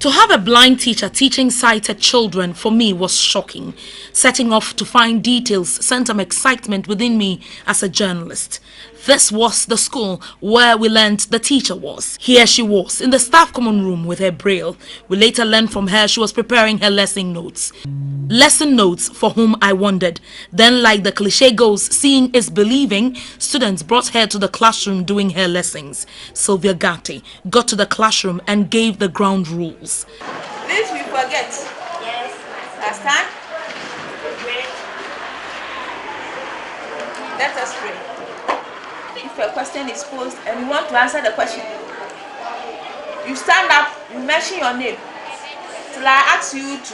To have a blind teacher teaching sighted children for me was shocking. Setting off to find details sent some excitement within me as a journalist. This was the school where we learned the teacher was. Here she was in the staff common room with her braille. We later learned from her she was preparing her lesson notes. Lesson notes for whom I wondered. Then, like the cliche goes, seeing is believing, students brought her to the classroom doing her lessons. Sylvia Gatti got to the classroom and gave the ground rules. Please, we forget. Yes. Last time. Let us pray. If a question is posed and you want to answer the question, you stand up, you mention your name till I ask you to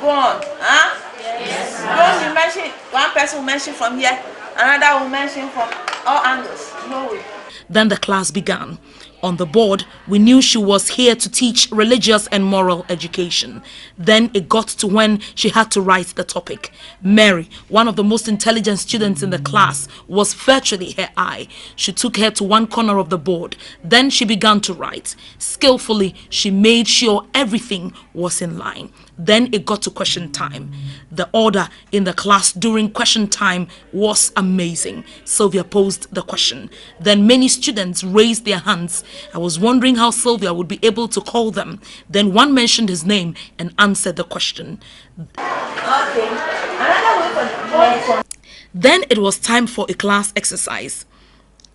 go on. Huh? Yes. Don't you mention, one person will mention from here, another will mention from all angles. No way. Then the class began. On the board, we knew she was here to teach religious and moral education. Then it got to when she had to write the topic. Mary, one of the most intelligent students in the class, was virtually her eye. She took her to one corner of the board. Then she began to write. Skillfully, she made sure everything was in line. Then it got to question time. The order in the class during question time was amazing. Sylvia posed the question. Then many students raised their hands. I was wondering how Sylvia would be able to call them. Then one mentioned his name and answered the question. Okay. Another way for the next one. Then it was time for a class exercise.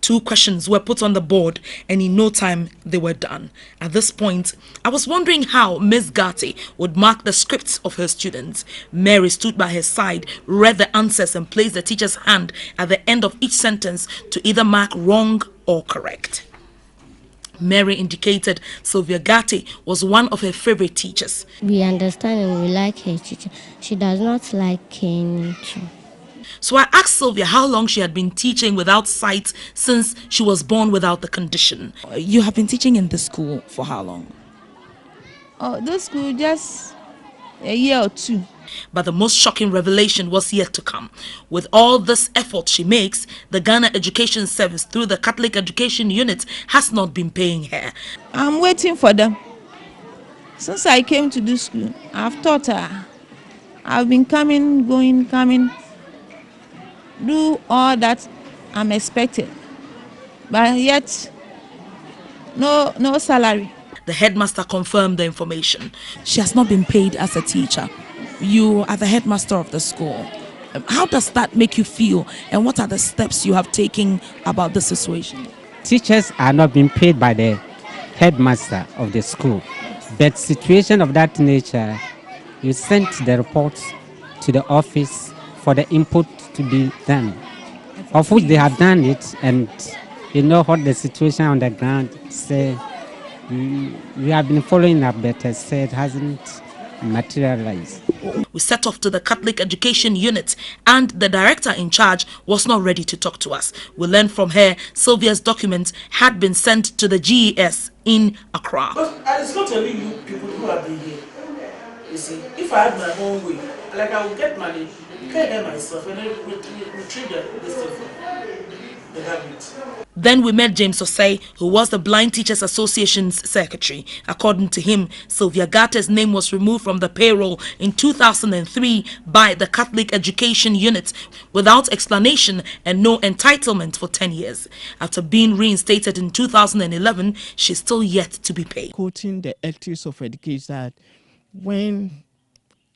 2 questions were put on the board and in no time they were done. At this point, I was wondering how Miss Gatti would mark the scripts of her students. Mary stood by her side, read the answers and placed the teacher's hand at the end of each sentence to either mark wrong or correct. Mary indicated Sylvia Gatti was one of her favorite teachers. We understand and we like her teacher. She does not like Kenny. So I asked Sylvia how long she had been teaching without sight since she was born without the condition. You have been teaching in this school for how long? Oh, this school just a year or 2. But the most shocking revelation was yet to come. With all this effort she makes, the Ghana Education Service through the Catholic Education Unit has not been paying her. I'm waiting for them. Since I came to this school, I've taught her. I've been coming, going, coming. Do all that I'm expected, but yet no salary. The headmaster confirmed the information. She has not been paid as a teacher. You are the headmaster of the school. How does that make you feel, and what are the steps you have taken about the situation? Teachers are not being paid by the headmaster of the school, but situation of that nature, you sent the report to the office for the input to be done, of which they have done it, and you know what the situation on the ground say. We have been following up, but it said hasn't materialized. We set off to the Catholic Education Unit and the director in charge was not ready to talk to us. We learned from her Sylvia's documents had been sent to the GES in Accra. But it's not only you people who have been here. You see, if I had my own way, like I would get money, pay them myself, and then retrieve this stuff from the government. Then we met James Osei, who was the Blind Teachers Association's secretary. According to him, Sylvia Gatti's name was removed from the payroll in 2003 by the Catholic Education Unit without explanation and no entitlement for 10 years. After being reinstated in 2011, she's still yet to be paid. Quoting the ethics of education that when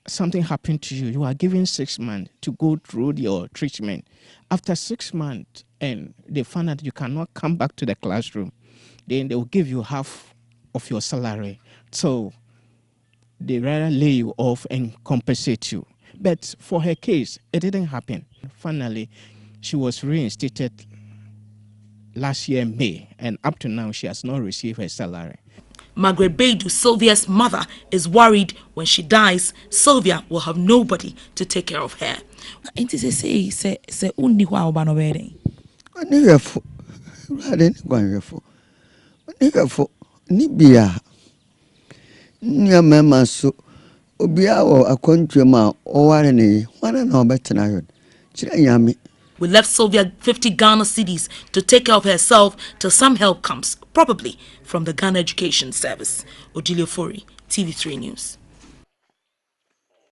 something happened to you, you are given 6 months to go through your treatment. After 6 months, and they found out you cannot come back to the classroom, then they will give you half of your salary. So they rather lay you off and compensate you. But for her case, it didn't happen. Finally, she was reinstated last year, May, and up to now, she has not received her salary. Margaret Baidu, Sylvia's mother, is worried when she dies, Sylvia will have nobody to take care of her. We left Sylvia 50 Ghana cedis to take care of herself till some help comes, probably from the Ghana Education Service. Odilio Fori, TV3 News.